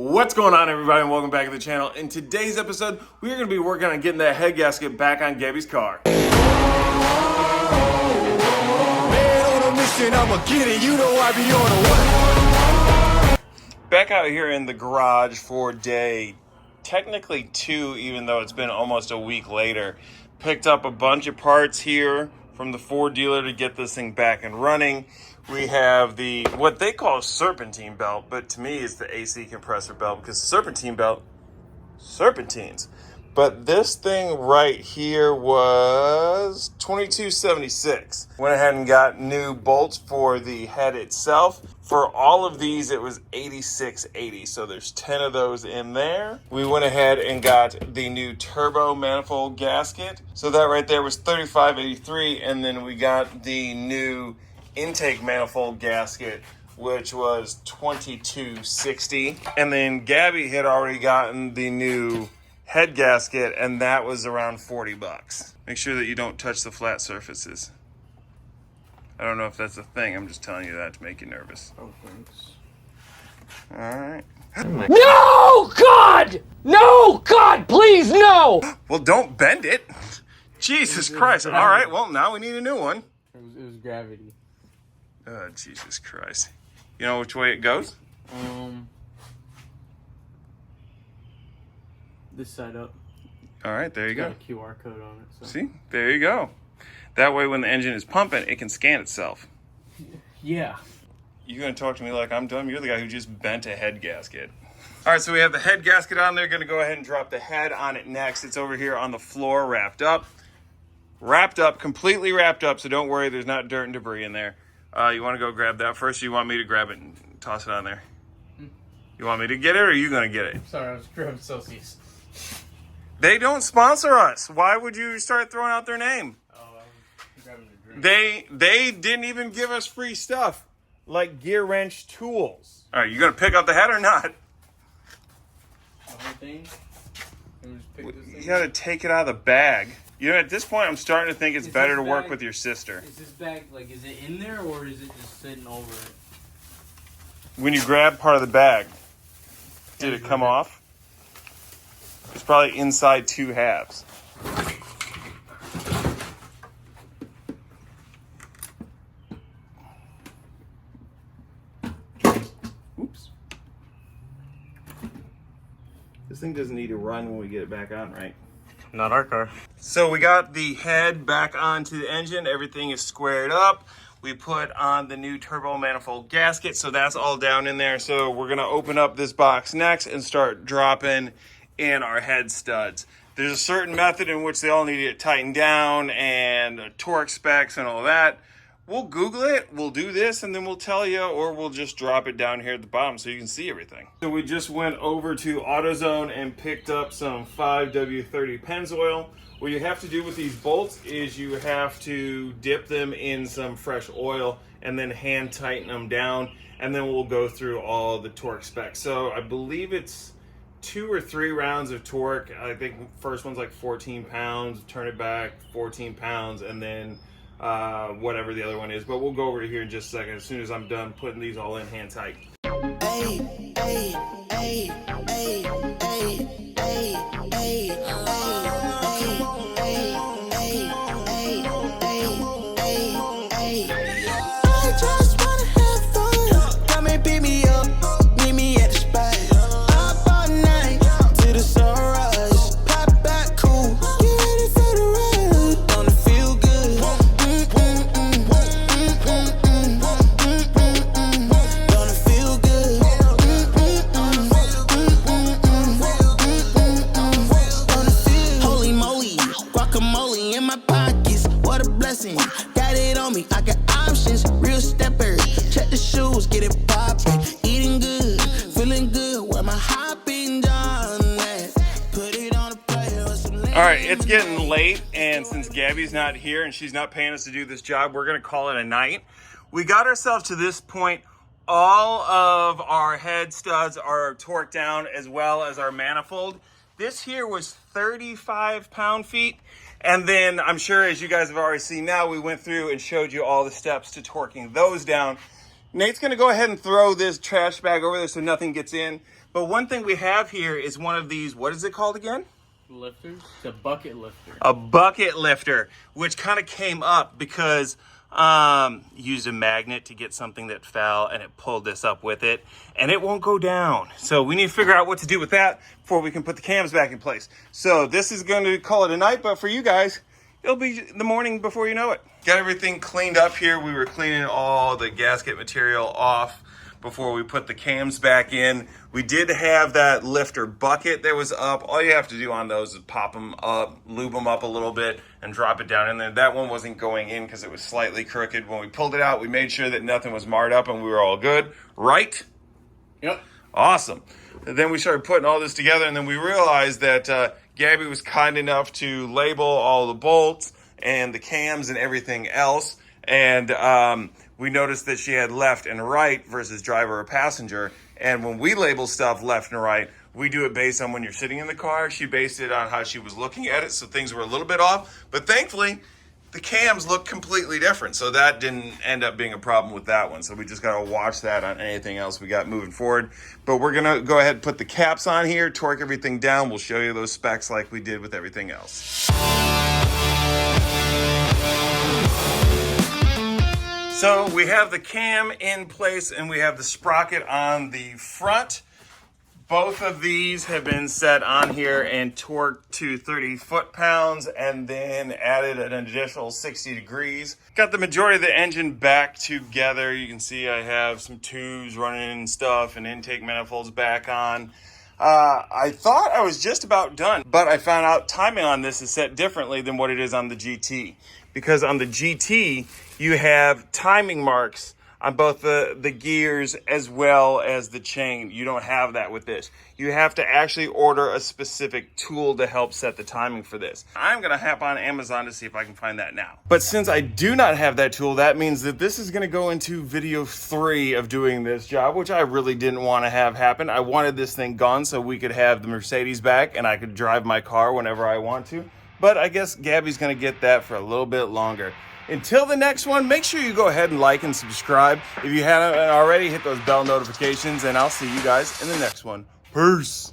What's going on, everybody, and welcome back to the channel. In today's episode, we are going to be working on getting that head gasket back on Gabby's car. Man on a mission, I'ma get it. You know I be on a what? Back out here in the garage for day, technically 2, even though it's been almost a week later. Picked up a bunch of parts here from the Ford dealer to get this thing back and running. We have the, what they call a serpentine belt, but to me it's the AC compressor belt because the serpentine belt serpentines. But this thing right here was $22.76. Went ahead and got new bolts for the head itself. For all of these, it was $86.80. So there's 10 of those in there. We went ahead and got the new turbo manifold gasket. So that right there was $35.83. And then we got the new intake manifold gasket, which was $22.60. And then Gabby had already gotten the new head gasket, and that was around $40. Make sure that you don't touch the flat surfaces. I don't know if that's a thing. I'm just telling you that to make you nervous. Oh, thanks. All right. No, God! No, God, please, no! Well, don't bend it. Jesus Christ. All right, well, now we need a new one. It was gravity. Oh, Jesus Christ. You know which way it goes? This side up. All right, there you go. Got a QR code on it. So. See? There you go. That way when the engine is pumping, it can scan itself. Yeah. You're going to talk to me like I'm dumb? You're the guy who just bent a head gasket. All right, so we have the head gasket on there. Going to go ahead and drop the head on it next. It's over here on the floor, wrapped up. Completely wrapped up, so don't worry, there's not dirt and debris in there. You want to go grab that first, or you want me to grab it and toss it on there? You want me to get it, or are you going to get it? Sorry, I was grabbing Celsius. They don't sponsor us. Why would you start throwing out their name? Oh, I was grabbing a drink. They didn't even give us free stuff, like gear wrench tools. All right, you going to pick up the head or not? The whole thing? Can we just pick this thing? You got to take it out of the bag. You know, at this point, I'm starting to think it's better to work with your sister. Is this bag, like, is it in there, or is it just sitting over it? When you grab part of the bag, did it come off? It's probably inside 2 halves. Oops. This thing doesn't need to run when we get it back on, right? Not our car. So we got the head back onto the engine. Everything is squared up. We put on the new turbo manifold gasket, so that's all down in there. So we're gonna open up this box next and start dropping in our head studs. There's a certain method in which they all need to get tightened down and torque specs and all that. We'll Google it, we'll do this, and then we'll tell you, or we'll just drop it down here at the bottom so you can see everything. So we just went over to AutoZone and picked up some 5W30 Pennzoil. What you have to do with these bolts is you have to dip them in some fresh oil and then hand tighten them down, and then we'll go through all the torque specs. So I believe it's 2 or 3 rounds of torque. I think first one's like 14 pounds, turn it back 14 pounds, and then whatever the other one is. But we'll go over here in just a second as soon as I'm done putting these all in hand tight. Hey, hey, hey, hey, hey, hey, hey, I just wanna have fun. Come and pick me up, meet me at the spot. Up all night to the sunrise. Pop back cool, get ready for the ride. Gonna feel good. Gonna feel good. Holy moly, guacamole in my pockets. What a blessing. Got it on me. I got options. Real stepper. Check the shoes, get it poppin'. Eating good, feeling good. Where my hopping done at? Put it on a player or some. All right, it's getting late, and since Gabby's not here and she's not paying us to do this job, we're gonna call it a night. We got ourselves to this point. All of our head studs are torqued down, as well as our manifold. This here was 35 pound-feet. And then I'm sure, as you guys have already seen now, we went through and showed you all the steps to torquing those down. Nate's gonna go ahead and throw this trash bag over there so nothing gets in. But one thing we have here is one of these, what is it called again? Lifters. It's a bucket lifter. A bucket lifter, which kind of came up because used a magnet to get something that fell, and it pulled this up with it, and it won't go down. So we need to figure out what to do with that before we can put the cams back in place. So this is going to call it a night, but for you guys, it'll be the morning before you know it. Got everything cleaned up here. We were cleaning all the gasket material off before we put the cams back in. We did have that lifter bucket that was up. All you have to do on those is pop them up, lube them up a little bit, and drop it down in there. That one wasn't going in because it was slightly crooked. When we pulled it out, we made sure that nothing was marred up and we were all good, right? Yep. Awesome. And then we started putting all this together, and then we realized that Gabby was kind enough to label all the bolts and the cams and everything else. And we noticed that she had left and right versus driver or passenger. And when we label stuff left and right, we do it based on when you're sitting in the car. She based it on how she was looking at it, so things were a little bit off. But thankfully, the cams look completely different, so that didn't end up being a problem with that one. So we just got to watch that on anything else we got moving forward. But we're going to go ahead and put the caps on here, torque everything down. We'll show you those specs like we did with everything else. So we have the cam in place and we have the sprocket on the front. Both of these have been set on here and torqued to 30 foot-pounds and then added an additional 60 degrees. Got the majority of the engine back together. You can see I have some tubes running and stuff and intake manifolds back on. I thought I was just about done, but I found out timing on this is set differently than what it is on the GT. Because on the GT, you have timing marks on both the gears as well as the chain. You don't have that with this. You have to actually order a specific tool to help set the timing for this. I'm gonna hop on Amazon to see if I can find that now. But since I do not have that tool, that means that this is gonna go into video 3 of doing this job, which I really didn't want to have happen. I wanted this thing gone so we could have the Mercedes back and I could drive my car whenever I want to. But I guess Gabby's gonna get that for a little bit longer. Until the next one, make sure you go ahead and like and subscribe. If you haven't already, hit those bell notifications, and I'll see you guys in the next one. Peace.